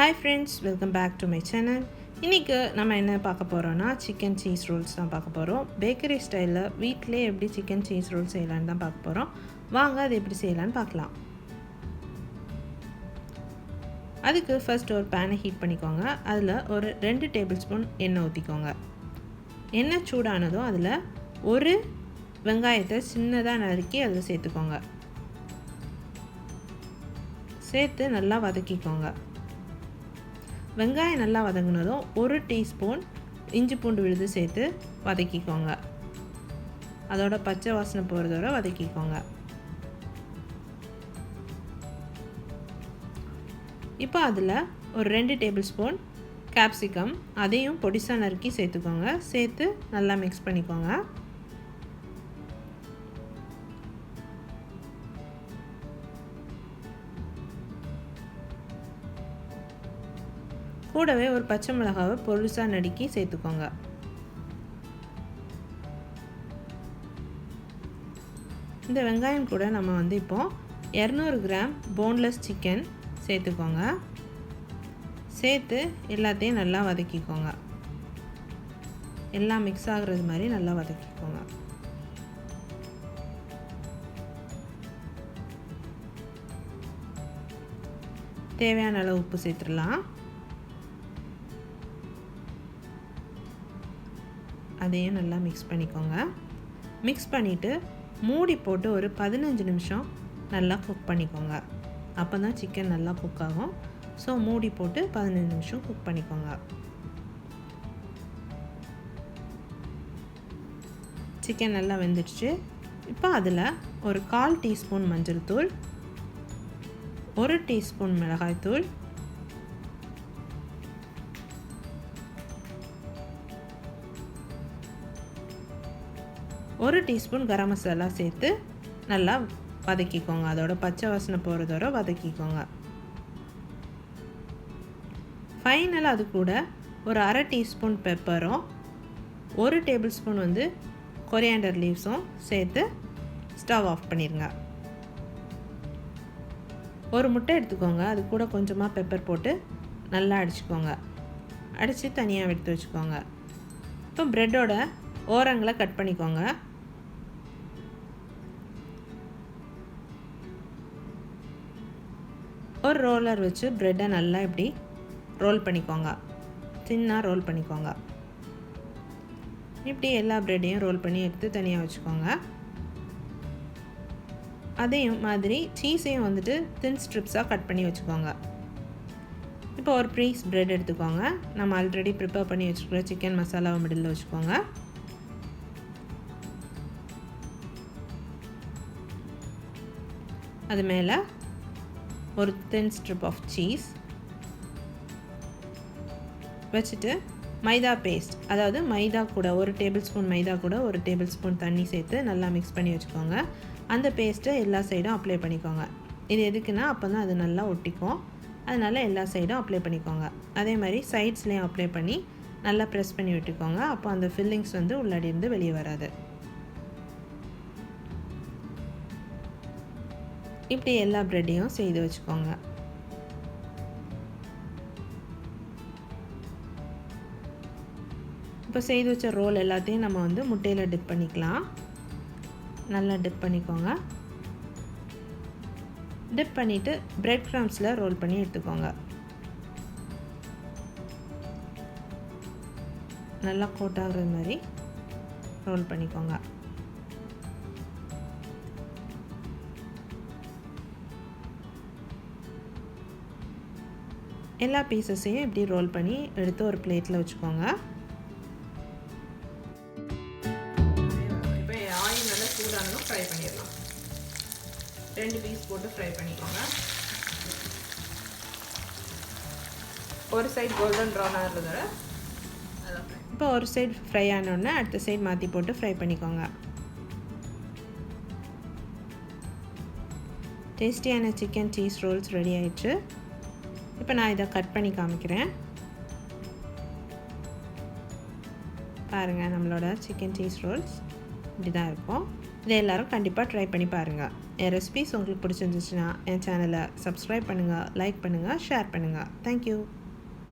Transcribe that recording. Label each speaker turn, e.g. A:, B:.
A: Hi friends, welcome back to my channel. இன்னைக்கு நம்ம என்ன பார்க்க போறோம்னா chicken cheese rolls தான் பார்க்க போறோம். பேக்கரி ஸ்டைல்ல வீட்லயே எப்படி chicken cheese rolls செய்யலாம்னு தான் பார்க்க போறோம். வாங்க அது எப்படி செய்யலாம்னு பார்க்கலாம். அதுக்கு ஃபர்ஸ்ட் ஒரு pan ஹீட் பண்ணிக்கோங்க. அதுல ஒரு 2 டேபிள்ஸ்பூன் எண்ணெய் ஊத்திக்கோங்க. எண்ணெய் சூடானதும் அதுல ஒரு வெங்காயத்தை சின்னதா நறுக்கி அதுல சேர்த்துக்கோங்க. சேர்த்து நல்லா வதக்கிக்கோங்க. வெங்காயம் நல்லா வதங்கினதும் 1 டீஸ்பூன் இஞ்சி பூண்டு விழுது சேர்த்து வதக்கிக்கோங்க. அதோட பச்சை வாசனை போகிறது வரை வதக்கிக்கோங்க. இப்போ அதில் ஒரு 2 டேபிள் ஸ்பூன் capsicum அதையும் பொடிசா நறுக்கி சேர்த்துக்கோங்க. சேர்த்து நல்லா மிக்ஸ் பண்ணிக்கோங்க. கூடவே ஒரு பச்சை மிளகாவை பொடிசா நறுக்கி சேர்த்துக்கோங்க. இந்த வெங்காயம் கூட நம்ம இப்போ 200 கிராம் boneless சிக்கன் சேர்த்துக்கோங்க. சேர்த்து எல்லாத்தையும் நல்லா வதக்கிக்கோங்க. எல்லாம் மிக்ஸ் ஆகுறது மாதிரி நல்லா வதக்கிக்கோங்க. தேவையான அளவு உப்பு சேர்த்துடலாம். அதையும் நல்லா மிக்ஸ் பண்ணிக்கோங்க. மிக்ஸ் பண்ணிவிட்டு மூடி போட்டு ஒரு 15 நிமிஷம் நல்லா குக் பண்ணிக்கோங்க. அப்போ தான் சிக்கன் நல்லா குக் ஆகும். ஸோ மூடி போட்டு 15 நிமிஷம் குக் பண்ணிக்கோங்க. சிக்கன் நல்லா வெந்துடுச்சு. இப்போ அதில் ஒரு 1/4 டீஸ்பூன் மஞ்சள் தூள், 1 டீஸ்பூன் மிளகாய் தூள், 1 டீஸ்பூன் கரம் மசாலா சேர்த்து நல்லா வதக்கிக்கோங்க. அதோட பச்சை வாசனை போகிறதோட வதக்கிக்கோங்க. ஃபைனலாக அது கூட ஒரு 1/2 டீஸ்பூன் பெப்பரும் 1 டேபிள் ஸ்பூன் கொரியாண்டர் லீவ்ஸும் சேர்த்து ஸ்டவ் ஆஃப் பண்ணிடுங்க. ஒரு முட்டை எடுத்துக்கோங்க. அது கூட கொஞ்சமாக பெப்பர் போட்டு நல்லா அடிச்சுக்கோங்க. அடித்து தனியாக எடுத்து வச்சுக்கோங்க. இப்போ ப்ரெட்டோட ஓரங்களை கட் பண்ணிக்கோங்க. ஒரு ரோலர் வச்சு ப்ரெட்டை நல்லா இப்படி ரோல் பண்ணிக்கோங்க. தின்னாக ரோல் பண்ணிக்கோங்க. இப்படி எல்லா ப்ரெட்டையும் ரோல் பண்ணி எடுத்து தனியாக வச்சுக்கோங்க. அதே மாதிரி சீஸையும் தின் ஸ்ட்ரிப்ஸாக கட் பண்ணி வச்சுக்கோங்க. இப்போ ஒரு பீஸ் ப்ரெட் எடுத்துக்கோங்க. நம்ம ஆல்ரெடி ப்ரிப்பேர் பண்ணி வச்சுருக்கிற சிக்கன் மசாலாவை மிடில் வச்சுக்கோங்க. அது மேலே ஒரு thin strip of cheese வச்சுட்டு மைதா பேஸ்ட், அதாவது மைதா கூட 1 டேபிள் ஸ்பூன் மைதா கூட 1 டேபிள் ஸ்பூன் தண்ணி சேர்த்து நல்லா மிக்ஸ் பண்ணி வச்சுக்கோங்க. அந்த பேஸ்ட்டை எல்லா சைடும் அப்ளை பண்ணிக்கோங்க. இது எதுக்குன்னா அப்போ தான் அது நல்லா ஒட்டிக்கும். அதனால் எல்லா சைடும் அப்ளை பண்ணிக்கோங்க. அதே மாதிரி சைட்ஸ்லேயும் அப்ளை பண்ணி நல்லா ப்ரெஸ் பண்ணி விட்டுக்கோங்க. அப்போ அந்த ஃபில்லிங்ஸ் உள்ளாடி இருந்து வெளியே வராது. இப்படி எல்லா ப்ரெட்டையும் செய்து வச்சுக்கோங்க. இப்போ செய்து வச்ச ரோல் எல்லாத்தையும் நம்ம முட்டையில் டிப் பண்ணிக்கலாம். நல்லா டிப் பண்ணிக்கோங்க. டிப் பண்ணிவிட்டு பிரெட் க்ரம்ஸில் ரோல் பண்ணி எடுத்துக்கோங்க. நல்லா கோட் ஆகுற மாதிரி ரோல் பண்ணிக்கோங்க. எல்லா பீசஸையும் இப்படி ரோல் பண்ணி எடுத்து ஒரு பிளேட்டில் வச்சுக்கோங்க. இப்போ ஆயில் நல்லா சூடானதும் ஃப்ரை பண்ணிடலாம். 2 பீஸ் போட்டு ஃப்ரை பண்ணிக்கோங்க. ஒரு சைடு கோல்டன் ப்ரௌன் ஆகிறத இப்போ ஒரு சைடு ஃப்ரை ஆனோடனே அடுத்த சைடு மாற்றி போட்டு ஃப்ரை பண்ணிக்கோங்க. டேஸ்டியான சிக்கன் சீஸ் ரோல்ஸ் ரெடி ஆயிடுச்சு. இப்போ நான் இதை கட் பண்ணி காமிக்கிறேன். பாருங்கள், நம்மளோட சிக்கன் சீஸ் ரோல்ஸ் இப்படி தான் இருக்கும். இதை எல்லோரும் கண்டிப்பாக ட்ரை பண்ணி பாருங்கள். என் ரெசிபிஸ் உங்களுக்கு பிடிச்சிருந்துச்சுன்னா என் சேனலை சப்ஸ்கிரைப் பண்ணுங்கள், லைக் பண்ணுங்கள், ஷேர் பண்ணுங்கள். தேங்க்யூ.